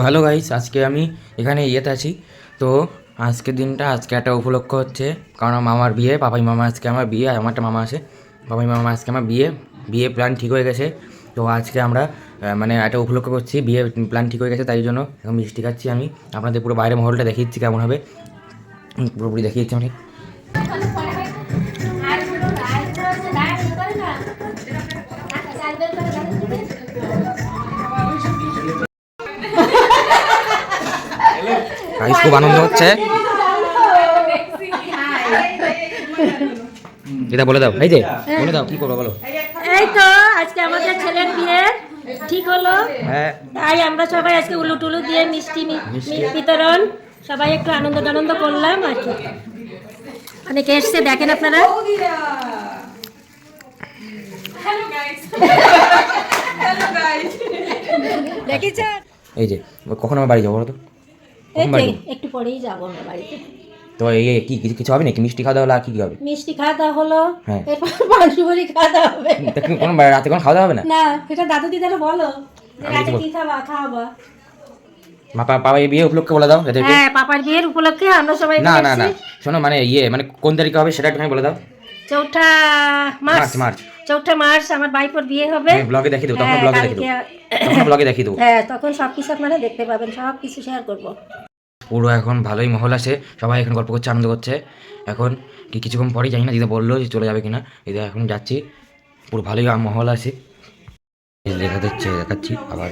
Hello guys, আজকে আমি এখানে ইয়েতে আছি। তো আজকের দিনটা আজকে একটা উপলক্ষ হচ্ছে, কারণ মামার বিয়ে, পাপাই মামা আজকে আমার বিয়ে, আমার একটা মামা আছে, পাপাই মামা আজকে আমার বিয়ে প্ল্যান ঠিক হয়ে গেছে। তো আজকে আমরা মানে একটা উপলক্ষ করছি, বিয়ে প্ল্যান ঠিক হয়ে গেছে, তাই জন্য এখন মিষ্টি খাচ্ছি। আমি আপনাদের পুরো বাইরের মহলটা দেখিয়ে দিচ্ছি কেমন হবে, পুরোপুরি দেখিয়ে দিচ্ছি আমি। খুব আনন্দ হচ্ছে, এটা বলে দাও, এই যে বলে দাও কি করবো বলো। এই তো আজকে আমাদের ছেলের বিয়ে ঠিক হলো, তাই আমরা সবাই আজকে উলু টুলু দিয়ে মিষ্টি বিতরণ সবাই একটু আনন্দ করলাম আর কি। অনেকে এসছে, দেখেন আপনারা। দেখেছেন? এই যে কখন আমার বাড়ি যাবো বলো তো? একটু পরেই যাবো আমরা বাড়িতে। তো এই কি কিছু হবে নাকি? মিষ্টি খাওয়া দাওয়া হলো, আর কি হবে? মিষ্টি খাওয়া দাওয়া হলো, হ্যাঁ, পাঁচুবড়ি খাওয়া দাওয়া হবে। কোন রাতে কোন খাওয়া দাওয়া হবে না? না, এটা দাদু দিদারে বলো রাতে কি খাওয়াবা। পাপা এই বিয়ে উপলক্ষে বলে দাও। হ্যাঁ, পাপার বিয়ের উপলক্ষে আমরা সবাই না না না শোনো, মানে মানে কোন তারিখে হবে সেটা একটু বলে দাও। 4 মার্চ 4 মার্চ আমার ভাইপোর বিয়ে হবে। ব্লগে দেখিয়ে দেবো, তখন ব্লগে দেখিয়ে দেবো। হ্যাঁ, তখন সবকিছু আপনারা দেখতে পাবেন, সব কিছু শেয়ার করবো। পুরো এখন ভালোই মহল আছে, সবাই এখন গল্প করছে, আনন্দ করছে। এখন কিছুক্ষণ পরেই জানি না, দিদা বললো যে চলে যাবে কিনা, দিদা এখন যাচ্ছি। পুরো ভালোই মহল আছে, দেখাচ্ছি আবার।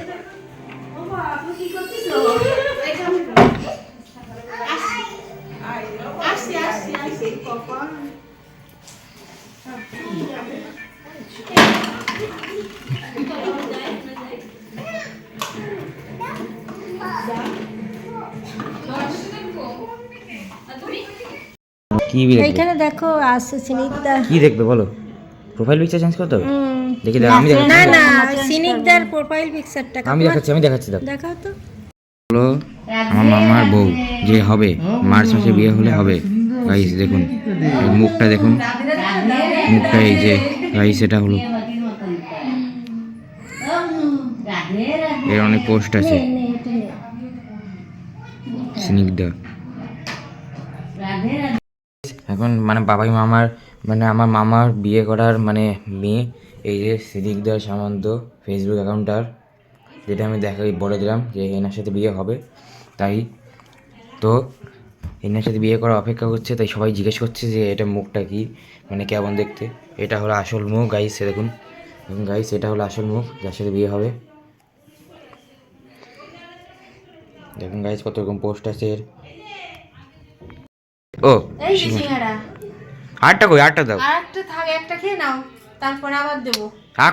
এইখানে দেখো আছে সিনিকদা। কি দেখবে বলো? প্রোফাইল পিকচার চেঞ্জ করতে হবে? দেখি আমি দেখাচ্ছি। না না, সিনিকদার প্রোফাইল পিকচারটা আমি দেখাচ্ছি দেখাও তো। বলো, আমার মামার বউ যে হবে, মার্চ মাসে বিয়ে হলে হবে। গাইস দেখুন মুখটা, দেখুন মুখটা, এই যে গাইস এটা হলো, এর অনেক পোস্ট আছে। স্নিগ্ধা এখন মানে বাবাই মামার, মানে আমার মামার বিয়ে করার মানে মেয়ে, এই যে স্নিগ্ধা সামন্ত ফেসবুক অ্যাকাউন্টার, যেটা আমি বলে দিলাম যে এনার সাথে বিয়ে হবে। তাই তো এনার সাথে বিয়ে করার অপেক্ষা করছে, তাই সবাই জিজ্ঞেস করছে যে এটা মুখটা কি, মানে কেমন দেখতে। এটা হলো আসল মুখ গাইস, দেখুন গাইস, এটা হলো আসল মুখ যার সাথে বিয়ে হবে। দেখুন গাইস কত রকম পোস্ট আছে এর। ও এই যে সিঙ্গাড়া, আটটা কই? আটটা দাও। আরেকটা থাক, একটা খেয়ে নাও, তারপরে আবার দেবো।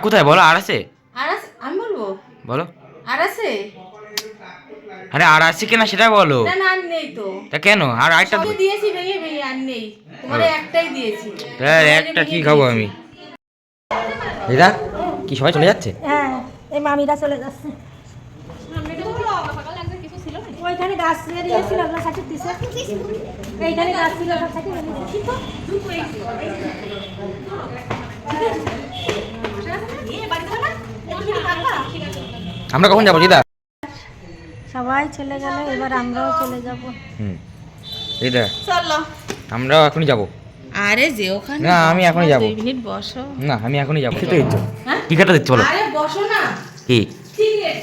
কোথায় বলো? আর আছে? আর আছে, আমি বলবো? বলো। আর আছে? আরে আর আছে কিনা সেটা বলো। না না, আর নেই তো। তা কেন? আর আটটা সবই দিয়েছি, ভেঙে ভেঙে, আর নেই। তোমারে একটাই দিয়েছি। একটা কি খাবো আমি? দিদা কি সবাই চলে যাচ্ছে? হ্যাঁ, এই মামিরা চলে যাচ্ছে। ওইখানে গাছ দিয়েছিল, আমরা সাথে দিছে। এইখানে গাছ ছিল, সব সাথে আমরা কখন যাবো দিদা? সবাই চলে গেল, এবার আমরাও চলে যাব। দিদা চলো, আমরাও এখনই যাবো। আরে যে ওখানে, না আমি এখনই যাবো। 2 মিনিট বসো। না আমি এখনই যাবো। কি খেতে দিচ্ছ বলো? আরে বসো না। কি সিগারেট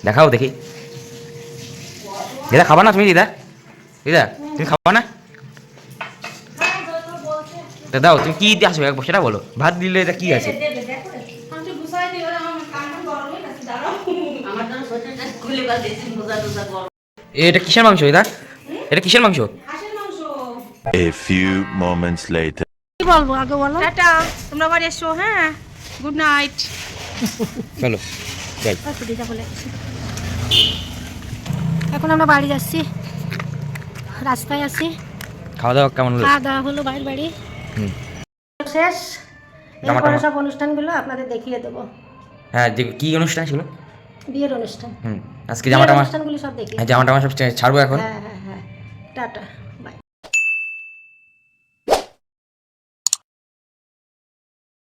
দেখাও দেখি। দিদা খাবা না তুমি? দিদা তুমি খাবা না? দাও, তুমি কি দিয়ে আসবে সেটা বলো। ভাত দিলে এটা কি আছে? আমি তো গুছাই দিই, ওরা আমার কান গরম হয়ে গেছে, দাঁড়াও। আমার তো সোয়েটারটা খুলে গেছে, মোজা গরম। এটা কিসের মাংস? এটা কিসের মাংস? হাঁসের মাংস। A few moments later. কি বলবো আগে বলো? টাটা, তোমরা বাড়ি এসো। হ্যাঁ, গুড নাইট। চলো যাই। এখন আমরা বাড়ি যাচ্ছি, রাস্তায় আছি। খাওয়া দাওয়া কেমন হলো? খাওয়া দাওয়া হলো বাইরের বাড়ি শেষ। এরপরে সব অনুষ্ঠানগুলো আপনাদের দেখিয়ে দেবো। হ্যাঁ, কি অনুষ্ঠান ছিল? বিয়ের অনুষ্ঠান। আজকে জামাটা অনুষ্ঠানগুলো সব দেখি। জামাটা সব ছাড়বো এখন। হ্যাঁ হ্যাঁ হ্যাঁ, টাটা।